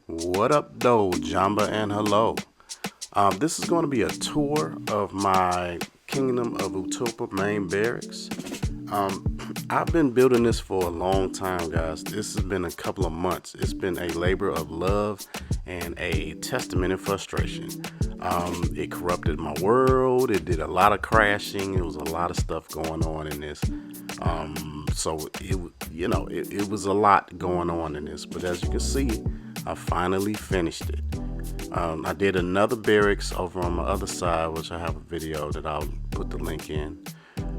What up, though, Jamba, and hello. This is going to be a tour of my Kingdom of Otopa main barracks. I've been building this for a long time, guys. This has been a couple of months. It's been a labor of love and a testament of frustration. It corrupted my world. It did a lot of crashing. It was a lot of stuff going on in this. So it was a lot going on in this. But as you can see, I finally finished it. I did another barracks over on my other side, which I have a video that I'll put the link in.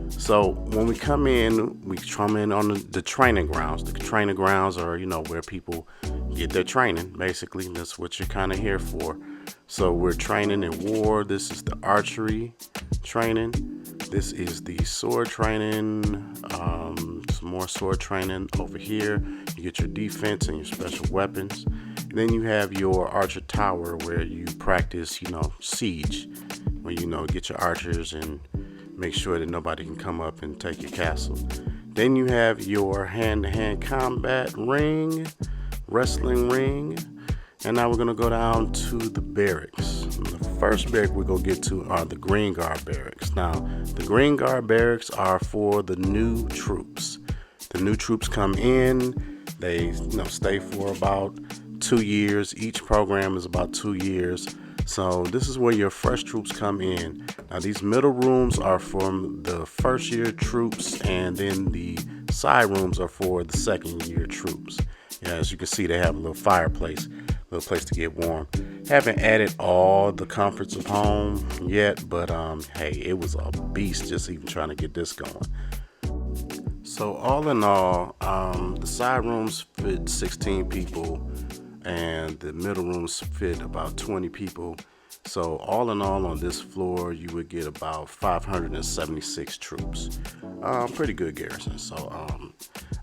So when we come in on the training grounds. The training grounds are, where people get their training. Basically, that's what you're kind of here for. So we're training in war. This is the archery training. This is the sword training. Some more sword training over here. You get your defense and your special weapons. And then you have your archer tower where you practice, siege. Where get your archers and make sure that nobody can come up and take your castle. Then you have your hand-to-hand combat ring, wrestling ring. And now we're going to go down to the barracks. The first barrack we're going to get to are the Green Guard barracks. Now, the Green Guard barracks are for the new troops. The new troops come in. They stay for about 2 years. Each program is about 2 years. So this is where your fresh troops come in. Now, these middle rooms are from the first year troops, and then the side rooms are for the second year troops. As you can see, they have a little fireplace. Little place to get warm. Haven't added all the comforts of home yet, but hey, it was a beast just even trying to get this going. So all in all, the side rooms fit 16 people and the middle rooms fit about 20 people. So all in all, on this floor you would get about 576 troops. Pretty good garrison. So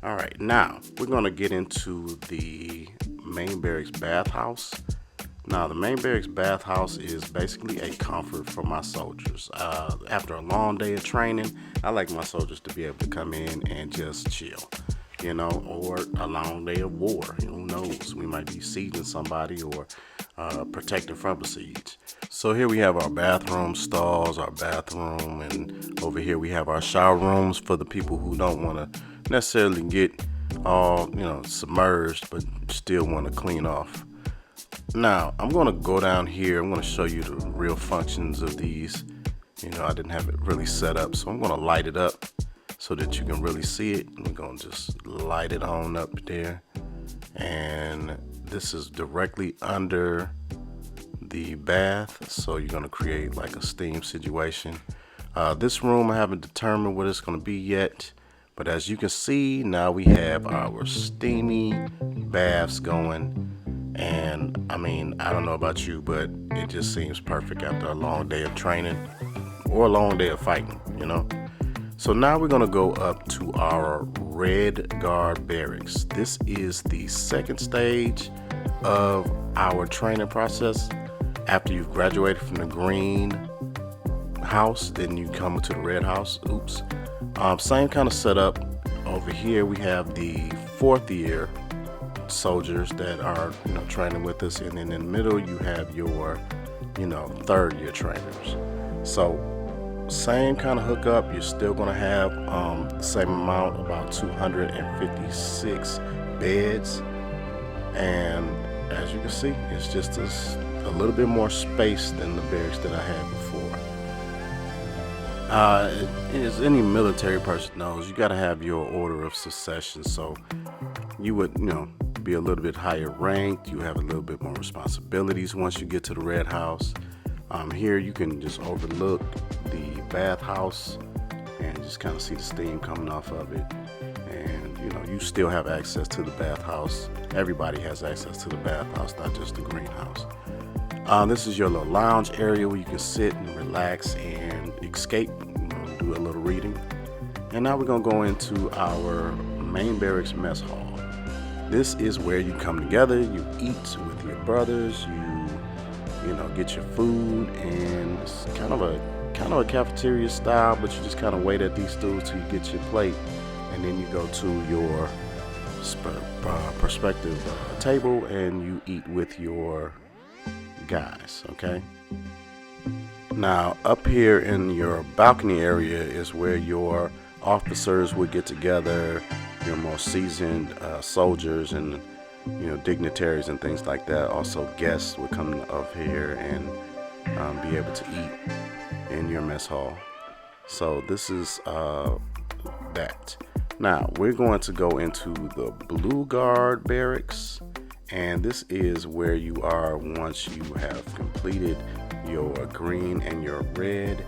all right, now we're gonna get into the main barracks bathhouse. Now, the main barracks bathhouse is basically a comfort for my soldiers. After a long day of training, I like my soldiers to be able to come in and just chill, or a long day of war. Who knows? We might be sieging somebody or protecting from a siege. So here we have our bathroom stalls, our bathroom, and over here we have our shower rooms for the people who don't want to necessarily get all submerged but still want to clean off. Now I'm going to go down here. I'm going to show you the real functions of these. I didn't have it really set up, so I'm going to light it up so that you can really see it. We're going to just light it on up there, and this is directly under the bath, so you're going to create like a steam situation. This room I haven't determined what it's going to be yet. But as you can see, now we have our steamy baths going. And I don't know about you, but it just seems perfect after a long day of training or a long day of fighting, So now we're going to go up to our Red Guard barracks. This is the second stage of our training process. After you've graduated from the green house, then you come to the red house. Same kind of setup. Over here we have the 4th year soldiers that are training with us, and then in the middle you have your 3rd year trainers. So same kind of hookup. You're still going to have the same amount, about 256 beds, and as you can see, it's just a little bit more space than the barracks that I had before. As any military person knows, you got to have your order of succession. So you would, be a little bit higher ranked. You have a little bit more responsibilities once you get to the red house. Here you can just overlook the bathhouse and just kind of see the steam coming off of it. And you still have access to the bathhouse. Everybody has access to the bathhouse, not just the greenhouse. This is your little lounge area where you can sit and relax and escape, do a little reading. And now we're going to go into our main barracks mess hall. This is where you come together, you eat with your brothers, you get your food, and it's kind of a cafeteria style, but you just kind of wait at these stools till you get your plate, and then you go to your perspective table, and you eat with your guys, okay? Now, up here in your balcony area is where your officers would get together, your more seasoned soldiers and dignitaries and things like that. Also, guests would come up here and be able to eat in your mess hall. So this is that. Now we're going to go into the Blue Guard barracks, and this is where you are once you have completed your green and your red,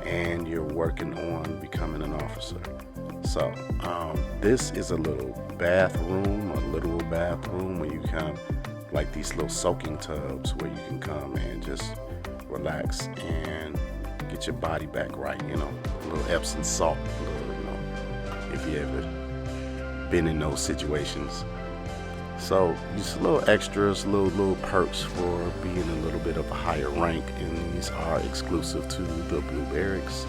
and you're working on becoming an officer. So this is a little bathroom, a literal bathroom, where you kind of like these little soaking tubs where you can come and just relax and get your body back right, a little Epsom salt, if you ever been in those situations. So just little extras, little perks for being a little bit of a higher rank, and these are exclusive to the Blue Barracks.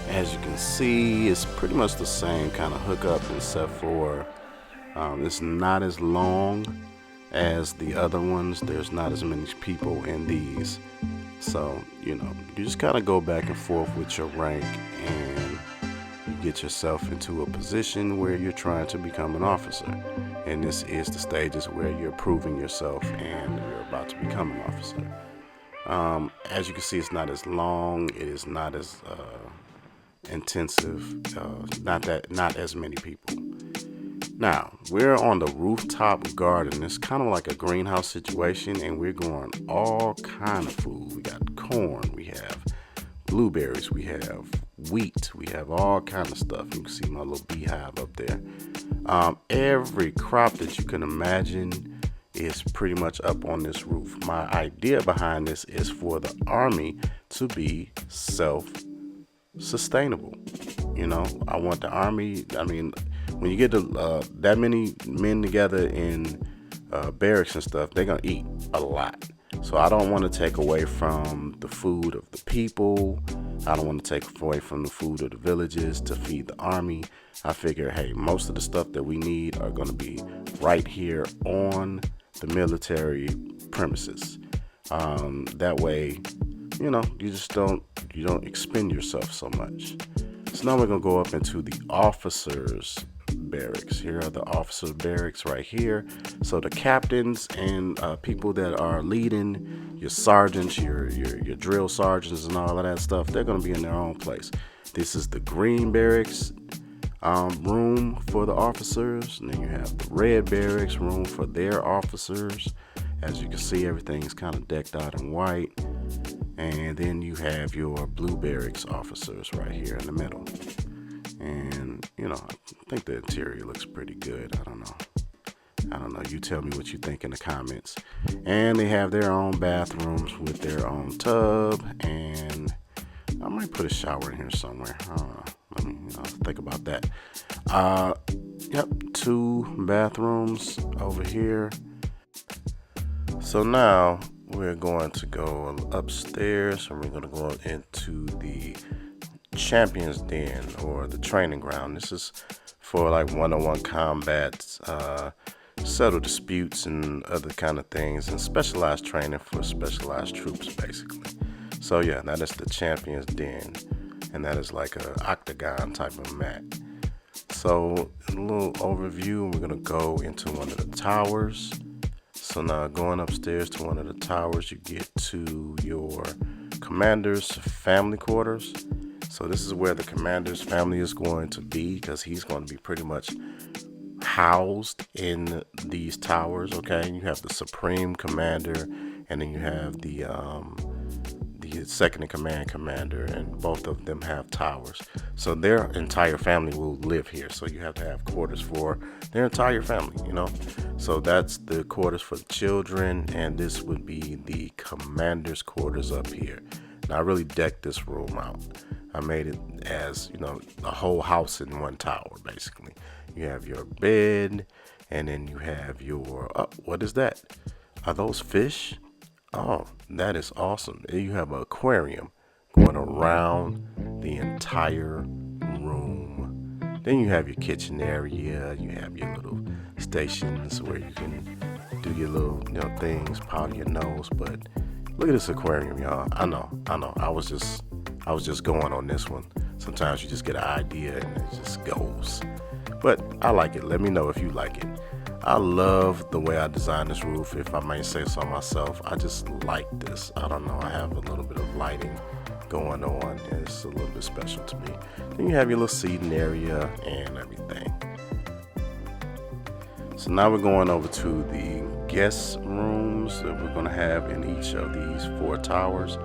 As you can see, it's pretty much the same kind of hookup, except for it's not as long as the other ones. There's not as many people in these, so you just kind of go back and forth with your rank, and you get yourself into a position where you're trying to become an officer. And this is the stages where you're proving yourself and you're about to become an officer. As you can see, it's not as long. It is not as intensive. Not as many people. Now we're on the rooftop garden. It's kind of like a greenhouse situation, and we're growing all kind of food. We got corn. We have blueberries. We have wheat. We have all kind of stuff. You can see my little beehive up there. Every crop that you can imagine is pretty much up on this roof. My idea behind this is for the army to be self-sustainable. I want the army, when you get that many men together in barracks and stuff, they're going to eat a lot. So I don't want to take away from the food of the people. I don't want to take away from the food of the villages to feed the army. I figure, hey, most of the stuff that we need are going to be right here on the military premises. That way, you don't expend yourself so much. So now we're going to go up into the officers' barracks. Here are the officers' barracks right here. So the captains and people that are leading, your sergeants, your drill sergeants and all of that stuff, they're going to be in their own place. This is the green barracks room for the officers, and then you have the red barracks room for their officers. As you can see, everything's kind of decked out in white. And then you have your blue barracks officers right here in the middle. And I think the interior looks pretty good. I don't know. You tell me what you think in the comments. And they have their own bathrooms with their own tub, and I might put a shower in here somewhere. I don't know. Let me think about that. Yep, 2 bathrooms over here. So now we're going to go upstairs, and we're going to go into the Champions Den, or the training ground. This is for like one-on-one combat, settle disputes and other kind of things, and specialized training for specialized troops, basically. So yeah, that is the Champions Den, and that is like a octagon type of mat. So a little overview, we're gonna go into one of the towers. So now going upstairs to one of the towers, you get to your commander's family quarters. So this is where the commander's family is going to be, because he's going to be pretty much housed in these towers. Okay, you have the supreme commander, and then you have the second in command commander, and both of them have towers. So their entire family will live here. So you have to have quarters for their entire family, So that's the quarters for the children, and this would be the commander's quarters up here. Now I really decked this room out. I made it as, a whole house in one tower, basically. You have your bed, and then you have your, what is that? Are those fish? Oh, that is awesome. You have an aquarium going around the entire room. Then you have your kitchen area. You have your little stations where you can do your little, things, powder your nose. But look at this aquarium, y'all. I know. I was just going on this one. Sometimes you just get an idea and it just goes. But I like it. Let me know if you like it. I love the way I designed this roof, if I may say so myself. I just like this. I don't know. I have a little bit of lighting going on. It's a little bit special to me. Then you have your little seating area and everything. So now we're going over to the guest rooms that we're going to have in each of these 4 towers.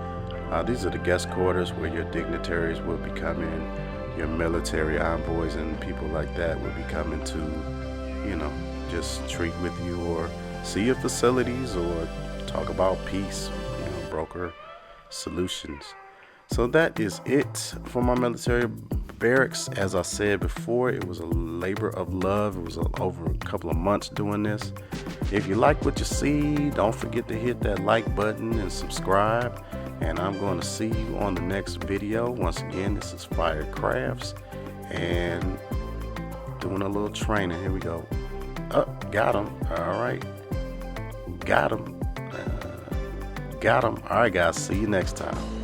These are the guest quarters where your dignitaries will be coming, your military envoys and people like that will be coming to, just treat with you or see your facilities or talk about peace, broker solutions. So that is it for my military barracks. As I said before, it was a labor of love. It was over a couple of months doing this. If you like what you see, don't forget to hit that like button and subscribe. And I'm going to see you on the next video. Once again, this is Fire Crafts and doing a little training. Here we go. Got him. All right. Got him. Got him. All right, guys. See you next time.